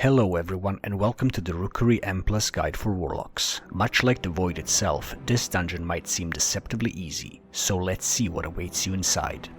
Hello everyone and welcome to the Rookery M+ guide for Warlocks. Much like the Void itself, this dungeon might seem deceptively easy, so let's see what awaits you inside.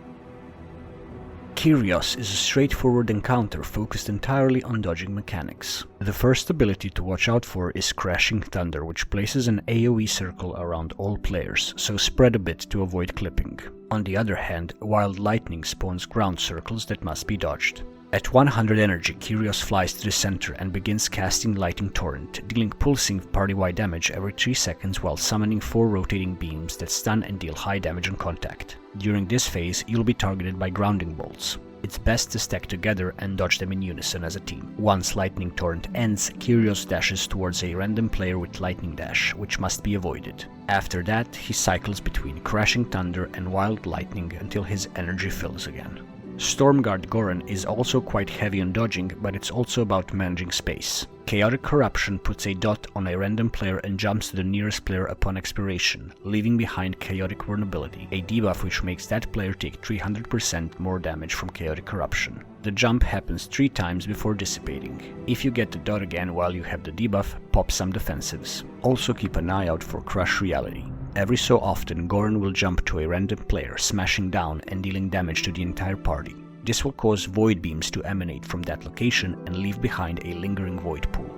Kyrioss is a straightforward encounter focused entirely on dodging mechanics. The first ability to watch out for is Crashing Thunder, which places an AoE circle around all players, so spread a bit to avoid clipping. On the other hand, Wild Lightning spawns ground circles that must be dodged. At 100 energy, Kyrioss flies to the center and begins casting Lightning Torrent, dealing pulsing party-wide damage every 3 seconds while summoning 4 rotating beams that stun and deal high damage on contact. During this phase, you'll be targeted by grounding bolts. It's best to stack together and dodge them in unison as a team. Once Lightning Torrent ends, Kyrioss dashes towards a random player with Lightning Dash, which must be avoided. After that, he cycles between Crashing Thunder and Wild Lightning until his energy fills again. Stormguard Gorren is also quite heavy on dodging, but it's also about managing space. Chaotic Corruption puts a dot on a random player and jumps to the nearest player upon expiration, leaving behind Chaotic Vulnerability, a debuff which makes that player take 300% more damage from Chaotic Corruption. The jump happens 3 times before dissipating. If you get the dot again while you have the debuff, pop some defensives. Also keep an eye out for Crush Reality. Every so often, Gorren will jump to a random player, smashing down and dealing damage to the entire party. This will cause void beams to emanate from that location and leave behind a lingering void pool.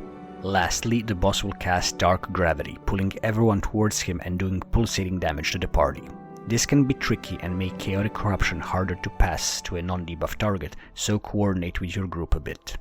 Lastly, the boss will cast Dark Gravity, pulling everyone towards him and doing pulsating damage to the party. This can be tricky and make Chaotic Corruption harder to pass to a non-debuff target, so coordinate with your group a bit.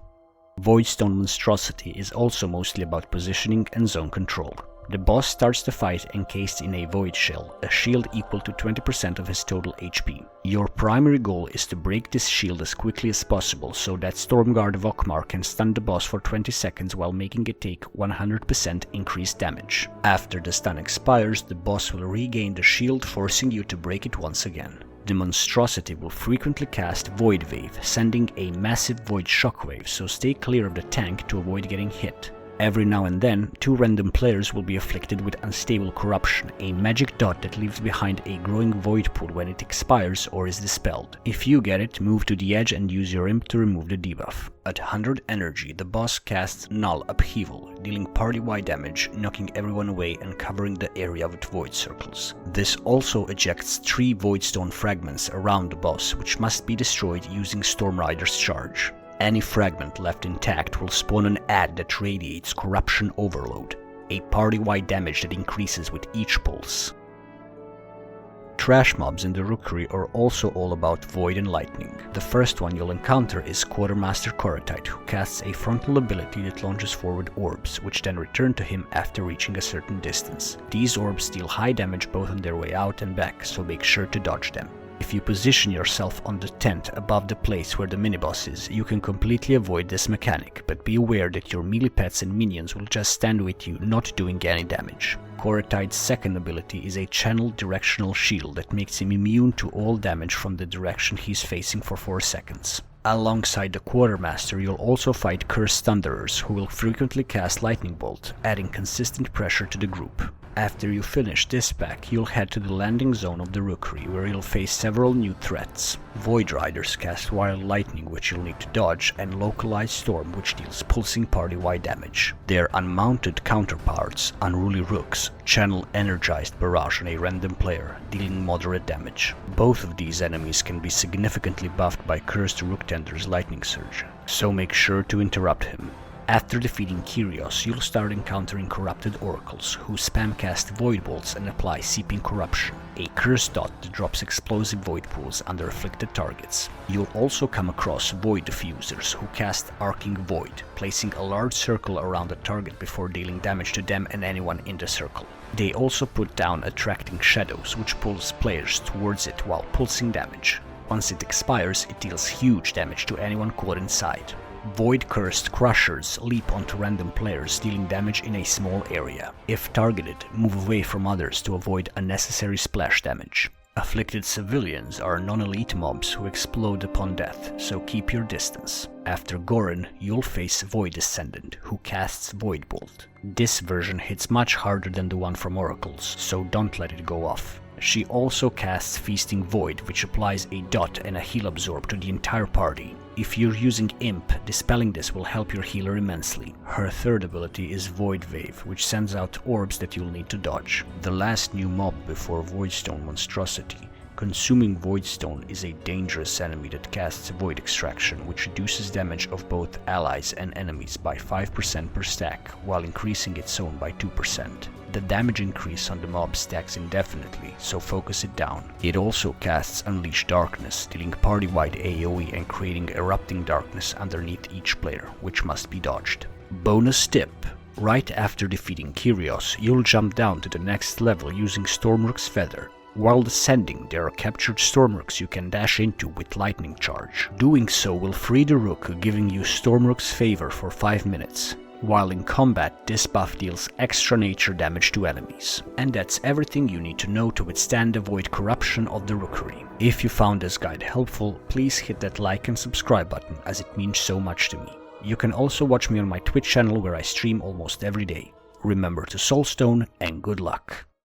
Voidstone Monstrosity is also mostly about positioning and zone control. The boss starts the fight encased in a Void Shell, a shield equal to 20% of his total HP. Your primary goal is to break this shield as quickly as possible so that Stormguard Gorren can stun the boss for 20 seconds while making it take 100% increased damage. After the stun expires, the boss will regain the shield, forcing you to break it once again. The monstrosity will frequently cast Void Wave, sending a massive Void Shockwave, so stay clear of the tank to avoid getting hit. Every now and then, 2 random players will be afflicted with Unstable Corruption, a magic dot that leaves behind a growing void pool when it expires or is dispelled. If you get it, move to the edge and use your imp to remove the debuff. At 100 energy, the boss casts Null Upheaval, dealing party-wide damage, knocking everyone away and covering the area with void circles. This also ejects 3 Voidstone fragments around the boss, which must be destroyed using Storm Rider's charge. Any fragment left intact will spawn an ad that radiates Corruption Overload, a party-wide damage that increases with each pulse. Trash mobs in the Rookery are also all about Void and Lightning. The first one you'll encounter is Quartermaster Koratite, who casts a frontal ability that launches forward orbs, which then return to him after reaching a certain distance. These orbs deal high damage both on their way out and back, so make sure to dodge them. If you position yourself on the tent above the place where the miniboss is, you can completely avoid this mechanic, but be aware that your melee pets and minions will just stand with you, not doing any damage. Koratite's second ability is a channeled directional shield that makes him immune to all damage from the direction he's facing for 4 seconds. Alongside the Quartermaster, you'll also fight Cursed Thunderers, who will frequently cast Lightning Bolt, adding consistent pressure to the group. After you finish this pack, you'll head to the landing zone of the Rookery, where you'll face several new threats. Void Riders cast Wild Lightning, which you'll need to dodge, and Localized Storm, which deals pulsing party-wide damage. Their unmounted counterparts, Unruly Rooks, channel Energized Barrage on a random player, dealing moderate damage. Both of these enemies can be significantly buffed by Cursed Rooktender's Lightning Surge, so make sure to interrupt him. After defeating Kyrioss, you'll start encountering Corrupted Oracles, who spam cast Void Bolts and apply Seeping Corruption, a cursed dot that drops explosive void pools under afflicted targets. You'll also come across Void Diffusers, who cast Arcing Void, placing a large circle around the target before dealing damage to them and anyone in the circle. They also put down Attracting Shadows, which pulls players towards it while pulsing damage. Once it expires, it deals huge damage to anyone caught inside. Void Cursed Crushers leap onto random players, dealing damage in a small area. If targeted, move away from others to avoid unnecessary splash damage. Afflicted Civilians are non-elite mobs who explode upon death, so keep your distance. After Gorren, you'll face Void Descendant, who casts Void Bolt. This version hits much harder than the one from Oracles, so don't let it go off. She also casts Feasting Void, which applies a dot and a heal absorb to the entire party. If you're using Imp, dispelling this will help your healer immensely. Her third ability is Void Wave, which sends out orbs that you'll need to dodge. The last new mob before Voidstone Monstrosity. Consuming Voidstone is a dangerous enemy that casts Void Extraction, which reduces damage of both allies and enemies by 5% per stack, while increasing its own by 2%. The damage increase on the mob stacks indefinitely, so focus it down. It also casts Unleash Darkness, dealing party-wide AoE and creating erupting darkness underneath each player, which must be dodged. Bonus tip. Right after defeating Kyrioss, you'll jump down to the next level using Stormrook's Feather. While descending, there are captured Stormrooks you can dash into with Lightning Charge. Doing so will free the Rook, giving you Stormrook's Favor for 5 minutes. While in combat, this buff deals extra nature damage to enemies. And that's everything you need to know to withstand the Void corruption of the Rookery. If you found this guide helpful, please hit that like and subscribe button, as it means so much to me. You can also watch me on my Twitch channel where I stream almost every day. Remember to soulstone and good luck.